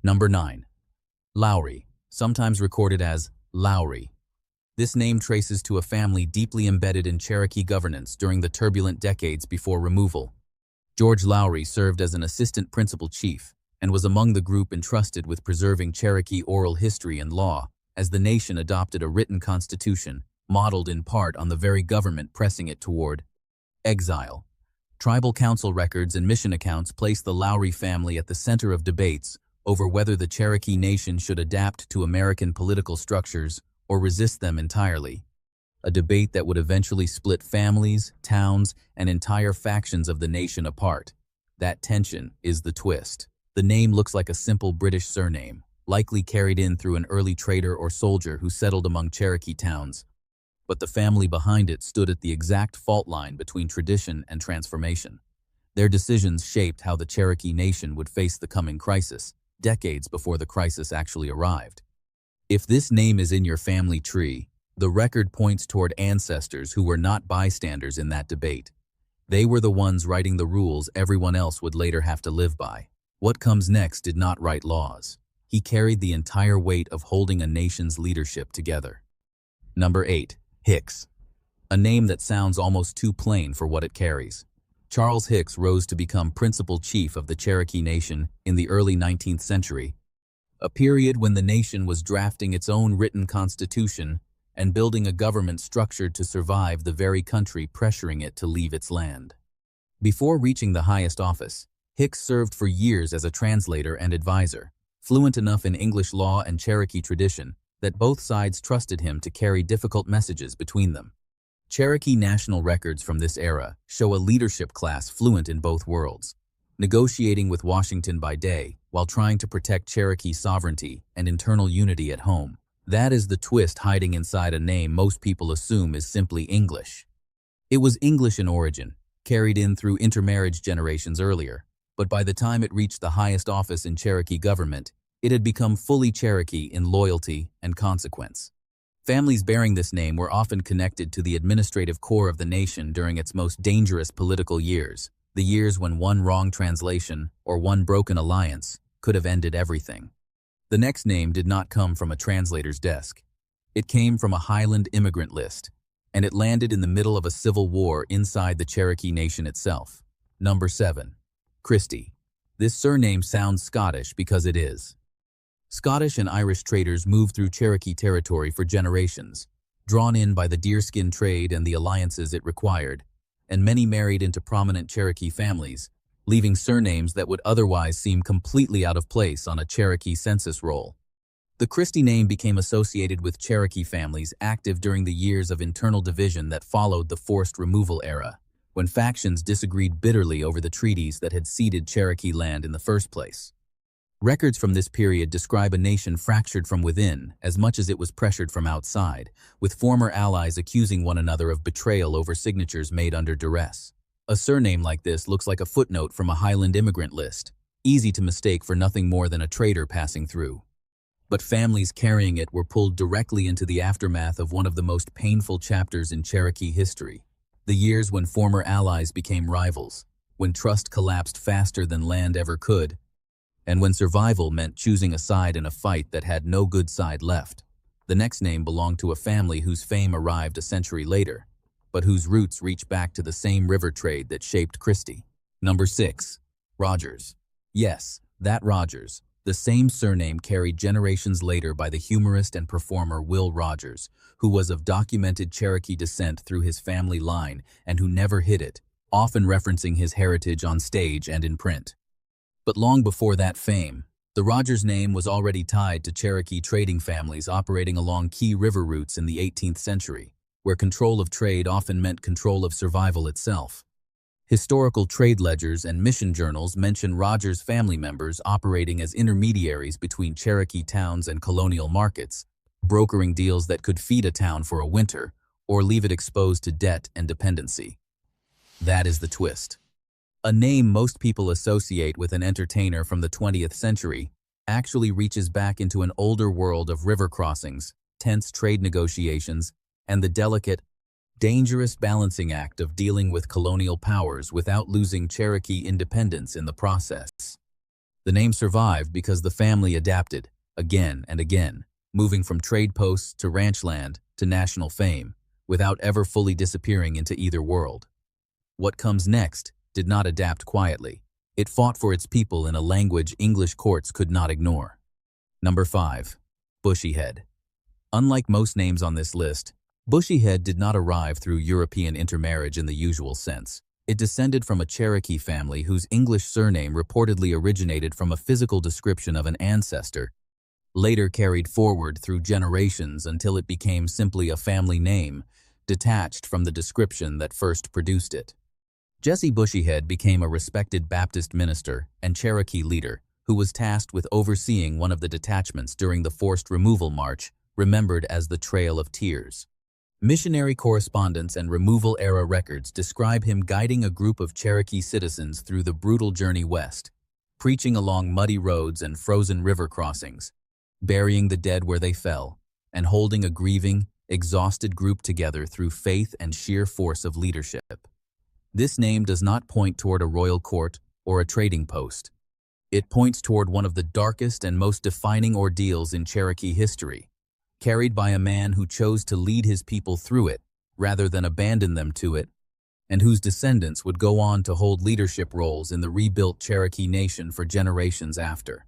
Number 9. Lowry, sometimes recorded as Lowry. This name traces to a family deeply embedded in Cherokee governance during the turbulent decades before removal. George Lowry served as an assistant principal chief and was among the group entrusted with preserving Cherokee oral history and law as the nation adopted a written constitution modeled in part on the very government pressing it toward exile. Tribal council records and mission accounts place the Lowry family at the center of debates over whether the Cherokee Nation should adapt to American political structures or resist them entirely. A debate that would eventually split families, towns, and entire factions of the nation apart. That tension is the twist. The name looks like a simple British surname, likely carried in through an early trader or soldier who settled among Cherokee towns. But the family behind it stood at the exact fault line between tradition and transformation. Their decisions shaped how the Cherokee Nation would face the coming crisis, decades before the crisis actually arrived. If this name is in your family tree, the record points toward ancestors who were not bystanders in that debate. They were the ones writing the rules everyone else would later have to live by. What comes next did not write laws. He carried the entire weight of holding a nation's leadership together. Number 8. Hicks. A name that sounds almost too plain for what it carries. Charles Hicks rose to become principal chief of the Cherokee Nation in the early 19th century, a period when the nation was drafting its own written constitution and building a government structured to survive the very country pressuring it to leave its land. Before reaching the highest office, Hicks served for years as a translator and advisor, fluent enough in English law and Cherokee tradition that both sides trusted him to carry difficult messages between them. Cherokee national records from this era show a leadership class fluent in both worlds, negotiating with Washington by day while trying to protect Cherokee sovereignty and internal unity at home. That is the twist hiding inside a name most people assume is simply English. It was English in origin, carried in through intermarriage generations earlier, but by the time it reached the highest office in Cherokee government, it had become fully Cherokee in loyalty and consequence. Families bearing this name were often connected to the administrative core of the nation during its most dangerous political years, the years when one wrong translation or one broken alliance could have ended everything. The next name did not come from a translator's desk. It came from a Highland immigrant list, and it landed in the middle of a civil war inside the Cherokee Nation itself. Number 7. Christie. This surname sounds Scottish because it is. Scottish and Irish traders moved through Cherokee territory for generations, drawn in by the deerskin trade and the alliances it required, and many married into prominent Cherokee families, leaving surnames that would otherwise seem completely out of place on a Cherokee census roll. The Christie name became associated with Cherokee families active during the years of internal division that followed the forced removal era, when factions disagreed bitterly over the treaties that had ceded Cherokee land in the first place. Records from this period describe a nation fractured from within as much as it was pressured from outside, with former allies accusing one another of betrayal over signatures made under duress. A surname like this looks like a footnote from a Highland immigrant list, easy to mistake for nothing more than a trader passing through. But families carrying it were pulled directly into the aftermath of one of the most painful chapters in Cherokee history, the years when former allies became rivals, when trust collapsed faster than land ever could, and when survival meant choosing a side in a fight that had no good side left. The next name belonged to a family whose fame arrived a century later, but whose roots reach back to the same river trade that shaped Christie. Number 6. Rogers. Yes, that Rogers, the same surname carried generations later by the humorist and performer Will Rogers, who was of documented Cherokee descent through his family line and who never hid it, often referencing his heritage on stage and in print. But long before that fame, the Rogers name was already tied to Cherokee trading families operating along key river routes in the 18th century, where control of trade often meant control of survival itself. Historical trade ledgers and mission journals mention Rogers family members operating as intermediaries between Cherokee towns and colonial markets, brokering deals that could feed a town for a winter or leave it exposed to debt and dependency. That is the twist. A name most people associate with an entertainer from the 20th century actually reaches back into an older world of river crossings, tense trade negotiations, and the delicate, dangerous balancing act of dealing with colonial powers without losing Cherokee independence in the process. The name survived because the family adapted, again and again, moving from trade posts to ranch land to national fame, without ever fully disappearing into either world. What comes next did not adapt quietly. It fought for its people in a language English courts could not ignore. Number 5. Bushyhead. Unlike most names on this list, Bushyhead did not arrive through European intermarriage in the usual sense. It descended from a Cherokee family whose English surname reportedly originated from a physical description of an ancestor, later carried forward through generations until it became simply a family name, detached from the description that first produced it. Jesse Bushyhead became a respected Baptist minister and Cherokee leader who was tasked with overseeing one of the detachments during the forced removal march, remembered as the Trail of Tears. Missionary correspondence and removal-era records describe him guiding a group of Cherokee citizens through the brutal journey west, preaching along muddy roads and frozen river crossings, burying the dead where they fell, and holding a grieving, exhausted group together through faith and sheer force of leadership. This name does not point toward a royal court or a trading post. It points toward one of the darkest and most defining ordeals in Cherokee history, carried by a man who chose to lead his people through it rather than abandon them to it, and whose descendants would go on to hold leadership roles in the rebuilt Cherokee nation for generations after.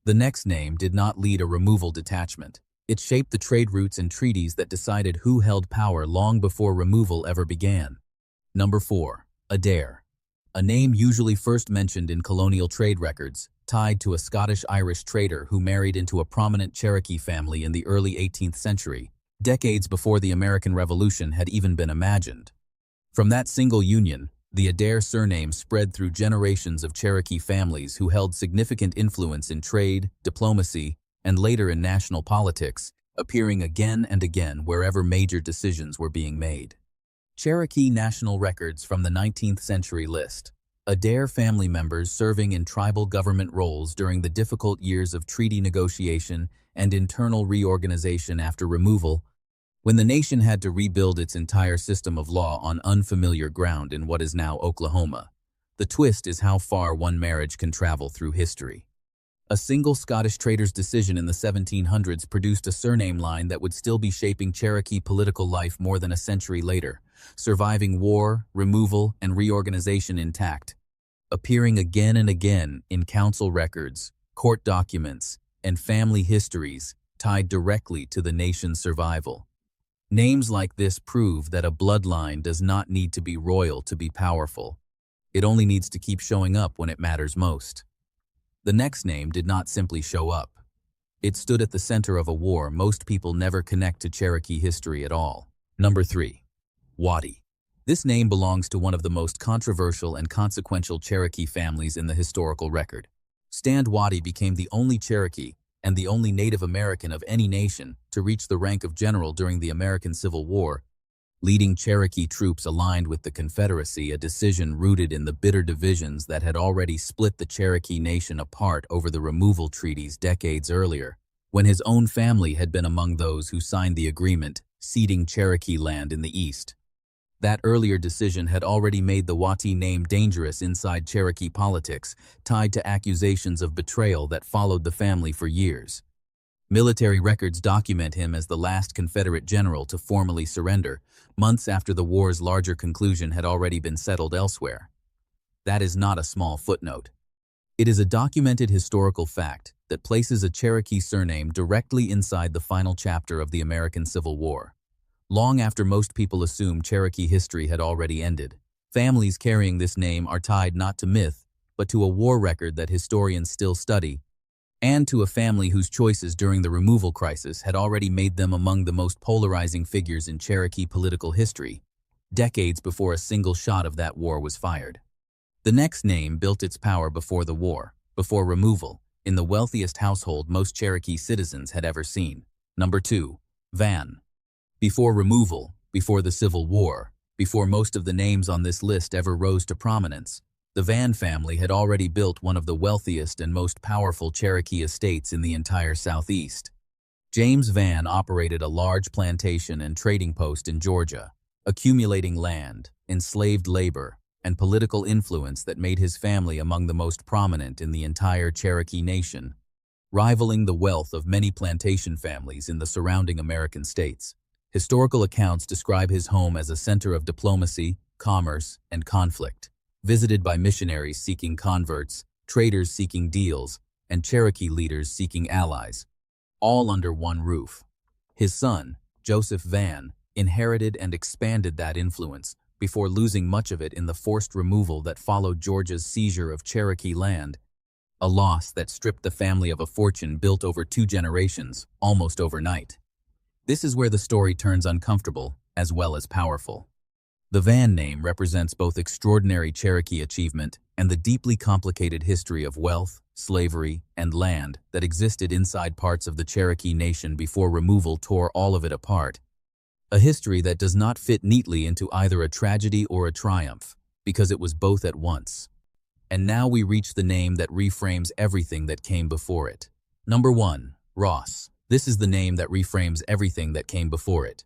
The next name did not lead a removal detachment. It shaped the trade routes and treaties that decided who held power long before removal ever began. Number 4. Adair. A name usually first mentioned in colonial trade records, tied to a Scottish-Irish trader who married into a prominent Cherokee family in the early 18th century, decades before the American Revolution had even been imagined. From that single union, the Adair surname spread through generations of Cherokee families who held significant influence in trade, diplomacy, and later in national politics, appearing again and again wherever major decisions were being made. Cherokee national records from the 19th century list Adair family members serving in tribal government roles during the difficult years of treaty negotiation and internal reorganization after removal, when the nation had to rebuild its entire system of law on unfamiliar ground in what is now Oklahoma. The twist is how far one marriage can travel through history. A single Scottish trader's decision in the 1700s produced a surname line that would still be shaping Cherokee political life more than a century later, surviving war, removal, and reorganization intact, appearing again and again in council records, court documents, and family histories tied directly to the nation's survival. Names like this prove that a bloodline does not need to be royal to be powerful. It only needs to keep showing up when it matters most. The next name did not simply show up. It stood at the center of a war most people never connect to Cherokee history at all. Number 3. Watie. This name belongs to one of the most controversial and consequential Cherokee families in the historical record. Stand Watie became the only Cherokee and the only Native American of any nation to reach the rank of general during the American Civil War, leading Cherokee troops aligned with the Confederacy, a decision rooted in the bitter divisions that had already split the Cherokee Nation apart over the removal treaties decades earlier, when his own family had been among those who signed the agreement, ceding Cherokee land in the east. That earlier decision had already made the Watie name dangerous inside Cherokee politics, tied to accusations of betrayal that followed the family for years. Military records document him as the last Confederate general to formally surrender, months after the war's larger conclusion had already been settled elsewhere. That is not a small footnote. It is a documented historical fact that places a Cherokee surname directly inside the final chapter of the American Civil War. Long after most people assume Cherokee history had already ended, families carrying this name are tied not to myth, but to a war record that historians still study, and to a family whose choices during the removal crisis had already made them among the most polarizing figures in Cherokee political history, decades before a single shot of that war was fired. The next name built its power before the war, before removal, in the wealthiest household most Cherokee citizens had ever seen. Number 2. Vann. Before removal, before the Civil War, before most of the names on this list ever rose to prominence, the Vann family had already built one of the wealthiest and most powerful Cherokee estates in the entire Southeast. James Vann operated a large plantation and trading post in Georgia, accumulating land, enslaved labor, and political influence that made his family among the most prominent in the entire Cherokee Nation, rivaling the wealth of many plantation families in the surrounding American states. Historical accounts describe his home as a center of diplomacy, commerce, and conflict, visited by missionaries seeking converts, traders seeking deals, and Cherokee leaders seeking allies, all under one roof. His son, Joseph Vann, inherited and expanded that influence before losing much of it in the forced removal that followed Georgia's seizure of Cherokee land, a loss that stripped the family of a fortune built over 2 generations, almost overnight. This is where the story turns uncomfortable as well as powerful. The Vann name represents both extraordinary Cherokee achievement and the deeply complicated history of wealth, slavery, and land that existed inside parts of the Cherokee Nation before removal tore all of it apart. A history that does not fit neatly into either a tragedy or a triumph, because it was both at once. And now we reach the name that reframes everything that came before it. Number 1. Ross. This is the name that reframes everything that came before it.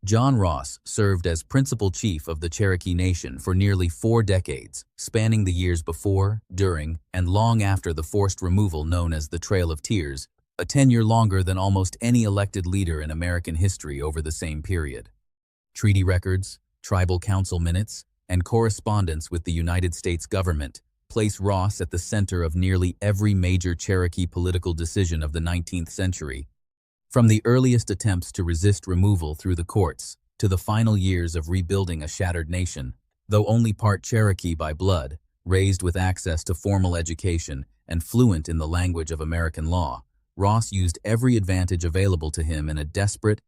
John Ross served as principal chief of the Cherokee Nation for nearly 4 decades, spanning the years before, during, and long after the forced removal known as the Trail of Tears, a tenure longer than almost any elected leader in American history over the same period. Treaty records, tribal council minutes, and correspondence with the United States government place Ross at the center of nearly every major Cherokee political decision of the 19th century, from the earliest attempts to resist removal through the courts to the final years of rebuilding a shattered nation. Though only part Cherokee by blood, raised with access to formal education and fluent in the language of American law, Ross used every advantage available to him in a desperate,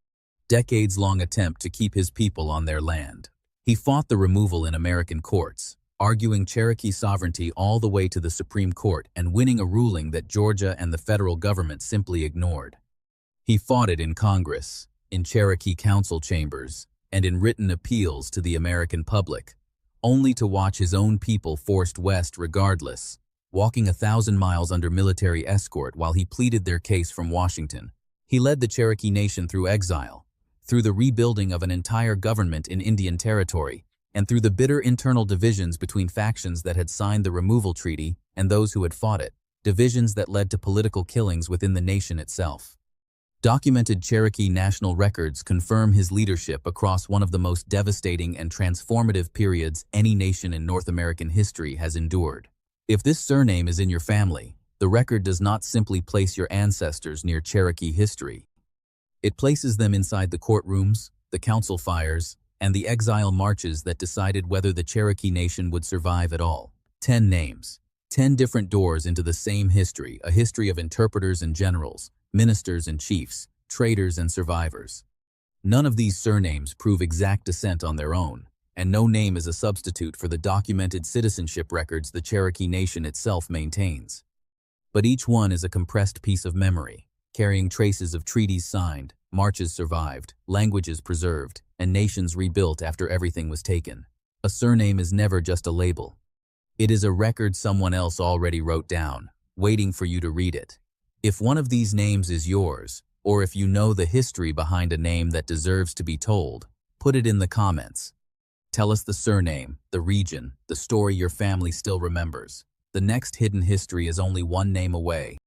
decades-long attempt to keep his people on their land. He fought the removal in American courts, arguing Cherokee sovereignty all the way to the Supreme Court and winning a ruling that Georgia and the federal government simply ignored. He fought it in Congress, in Cherokee council chambers, and in written appeals to the American public, only to watch his own people forced west regardless, walking 1,000 miles under military escort while he pleaded their case from Washington. He led the Cherokee Nation through exile, through the rebuilding of an entire government in Indian Territory, and through the bitter internal divisions between factions that had signed the removal treaty and those who had fought it, divisions that led to political killings within the nation itself. Documented Cherokee national records confirm his leadership across one of the most devastating and transformative periods any nation in North American history has endured. If this surname is in your family, the record does not simply place your ancestors near Cherokee history. It places them inside the courtrooms, the council fires, and the exile marches that decided whether the Cherokee Nation would survive at all. 10 names, 10 different doors into the same history, a history of interpreters and generals, ministers and chiefs, traders and survivors. None of these surnames prove exact descent on their own, and no name is a substitute for the documented citizenship records the Cherokee Nation itself maintains. But each one is a compressed piece of memory, carrying traces of treaties signed, marches survived, languages preserved, and nations rebuilt after everything was taken. A surname is never just a label. It is a record someone else already wrote down, waiting for you to read it. If one of these names is yours, or if you know the history behind a name that deserves to be told, put it in the comments. Tell us the surname, the region, the story your family still remembers. The next hidden history is only one name away.